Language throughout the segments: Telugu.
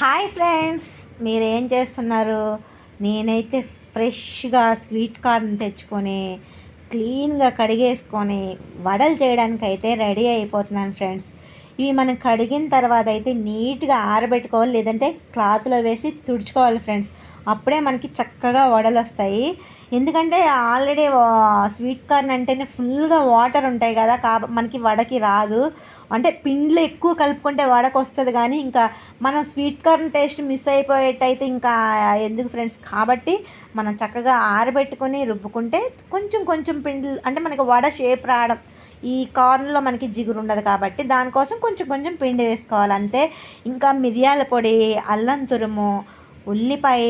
హాయ్ ఫ్రెండ్స్, మీరేం చేస్తున్నారు? నేనైతే ఫ్రెష్గా స్వీట్ కార్న్ తెచ్చుకొని క్లీన్గా కడిగేసుకొని వడలు చేయడానికైతే రెడీ అయిపోతున్నాను ఫ్రెండ్స్. ఇవి మనం కడిగిన తర్వాత అయితే నీట్గా ఆరబెట్టుకోవాలి, లేదంటే క్లాత్లో వేసి తుడుచుకోవాలి ఫ్రెండ్స్. అప్పుడే మనకి చక్కగా వడలు వస్తాయి. ఎందుకంటే ఆల్రెడీ స్వీట్ కార్న్ అంటేనే ఫుల్గా వాటర్ ఉంటాయి కదా, మనకి వడకి రాదు. అంటే పిండిలో ఎక్కువ కలుపుకుంటే వడకు వస్తుంది, కానీ ఇంకా మనం స్వీట్ కార్న్ టేస్ట్ మిస్ అయిపోయేటైతే ఇంకా ఎందుకు ఫ్రెండ్స్. కాబట్టి మనం చక్కగా ఆరబెట్టుకొని రుబ్బుకుంటే కొంచెం కొంచెం పిండి అంటే మనకి వడ షేప్ రావడం, ఈ కార్న్లో మనకి జిగురు ఉండదు కాబట్టి దానికోసం కొంచెం కొంచెం పిండి వేసుకోవాలి అంతే. ఇంకా మిరియాల పొడి, అల్లం తురుము, ఉల్లిపాయ,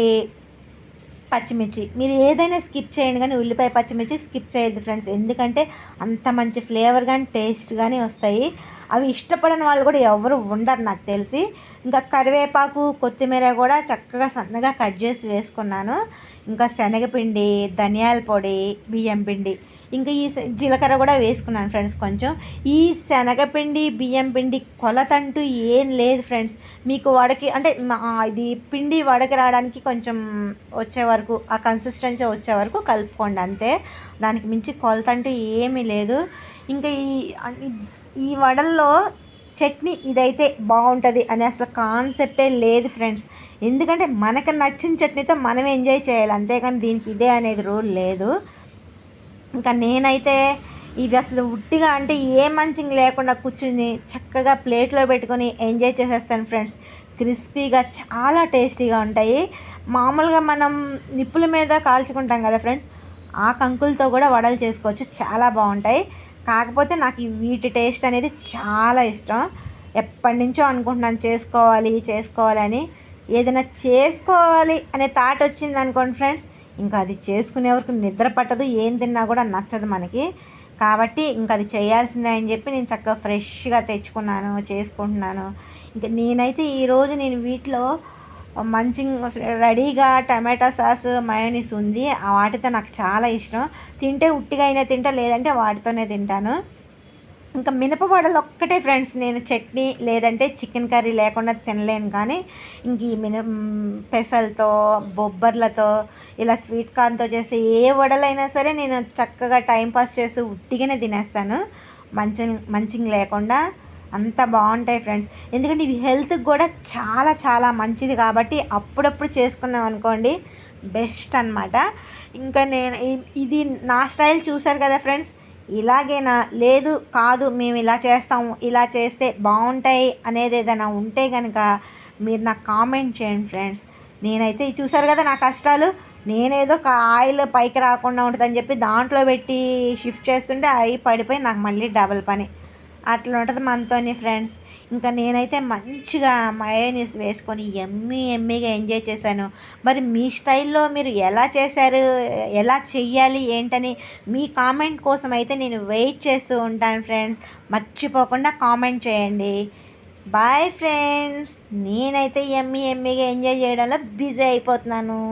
పచ్చిమిర్చి, మీరు ఏదైనా స్కిప్ చేయండి కానీ ఉల్లిపాయ పచ్చిమిర్చి స్కిప్ చేయొద్దు ఫ్రెండ్స్. ఎందుకంటే అంత మంచి ఫ్లేవర్ కానీ టేస్ట్ కానీ వస్తాయి. అవి ఇష్టపడని వాళ్ళు కూడా ఎవరు ఉండరు నాకు తెలిసి. ఇంకా కరివేపాకు, కొత్తిమీర కూడా చక్కగా సన్నగా కట్ చేసి వేసుకున్నాను. ఇంకా శనగపిండి, ధనియాల పొడి, బియ్యం పిండి, ఇంకా ఈ జీలకర్ర కూడా వేసుకున్నాను ఫ్రెండ్స్. కొంచెం ఈ శనగపిండి, బియ్యం పిండి కొలతంటూ ఏం లేదు ఫ్రెండ్స్. మీకు వడకి అంటే ఇది పిండి వడకి రావడానికి కొంచెం వచ్చే వరకు, ఆ కన్సిస్టెన్సీ వచ్చే వరకు కలుపుకోండి అంతే. దానికి మించి కొలతంటూ ఏమీ లేదు. ఇంకా ఈ వడల్లో చట్నీ ఇదైతే బాగుంటుంది అని అసలు కాన్సెప్టే లేదు ఫ్రెండ్స్. ఎందుకంటే మనకు నచ్చిన చట్నీతో మనం ఎంజాయ్ చేయాలి, అంతేకాని దీనికి ఇదే అనేది రూల్ లేదు. ఇంకా నేనైతే ఇవి అసలు ఉట్టిగా అంటే ఏ మంచింగ్ లేకుండా కూర్చుని చక్కగా ప్లేట్లో పెట్టుకొని ఎంజాయ్ చేసేస్తాను ఫ్రెండ్స్. క్రిస్పీగా చాలా టేస్టీగా ఉంటాయి. మామూలుగా మనం నిప్పుల మీద కాల్చుకుంటాం కదా ఫ్రెండ్స్, ఆ కంకులతో కూడా వడలు చేసుకోవచ్చు, చాలా బాగుంటాయి. కాకపోతే నాకు వీటి టేస్ట్ అనేది చాలా ఇష్టం. ఎప్పటి నుంచో అనుకుంటున్నాను చేసుకోవాలి అని. ఏదైనా చేసుకోవాలి అనే థాట్ వచ్చింది అనుకోండి ఫ్రెండ్స్, ఇంకా అది చేసుకునే వరకు నిద్ర పట్టదు, ఏం తిన్నా కూడా నచ్చదు మనకి. కాబట్టి ఇంకా అది చేయాల్సిందే అని చెప్పి నేను చక్కగా ఫ్రెష్గా తెచ్చుకున్నాను, చేసుకుంటున్నాను. ఇంకా నేనైతే ఈరోజు వీటిలో మంచిగా రెడీగా టమాటా సాస్, మయోనీస్ ఉంది, ఆ వాటితో నాకు చాలా ఇష్టం. తింటే ఉట్టిగా అయినా తింటా, లేదంటే వాటితోనే తింటాను. ఇంకా మినపవడలు ఒక్కటే ఫ్రెండ్స్ నేను చట్నీ లేదంటే చికెన్ కర్రీ లేకుండా తినలేను. కానీ ఇంక ఈ పెసలతో, బొబ్బర్లతో, ఇలా స్వీట్ కార్న్తో చేసే ఏ వడలైనా సరే నేను చక్కగా టైంపాస్ చేస్తూ ఉట్టిగానే తినేస్తాను, మంచింగ్ లేకుండా. అంత బాగుంటాయి ఫ్రెండ్స్. ఎందుకంటే ఇవి హెల్త్కి కూడా చాలా చాలా మంచిది కాబట్టి అప్పుడప్పుడు చేసుకున్నాం అనుకోండి, బెస్ట్ అనమాట. ఇంకా నేను ఇది నా స్టైల్ చూసారు కదా ఫ్రెండ్స్. ఇలాగేనా, లేదు కాదు మేము ఇలా చేస్తాము, ఇలా చేస్తే బాగుంటాయి అనేది ఏదైనా ఉంటే కనుక మీరు నాకు కామెంట్ చేయండి ఫ్రెండ్స్. నేనైతే చూసారు కదా నా కష్టాలు. నేనేదో ఆయిల్ పైకి రాకుండా ఉంటుందని చెప్పి దాంట్లో పెట్టి షిఫ్ట్ చేస్తుంటే అవి పడిపోయి నాకు మళ్ళీ డబల్ పని. అట్లా ఉంటుంది మనతోని ఫ్రెండ్స్. ఇంకా నేనైతే మంచిగా మయోనీస్ వేసుకొని ఎమ్మీగా ఎంజాయ్ చేశాను. మరి మీ స్టైల్లో మీరు ఎలా చేశారు, ఎలా చెయ్యాలి ఏంటని మీ కామెంట్ కోసం అయితే నేను వెయిట్ చేస్తూ ఉంటాను ఫ్రెండ్స్. మర్చిపోకుండా కామెంట్ చేయండి. Bye friends. నేనైతే ఎమ్మీగా ఎంజాయ్ చేయడంలో బిజీ అయిపోతున్నాను.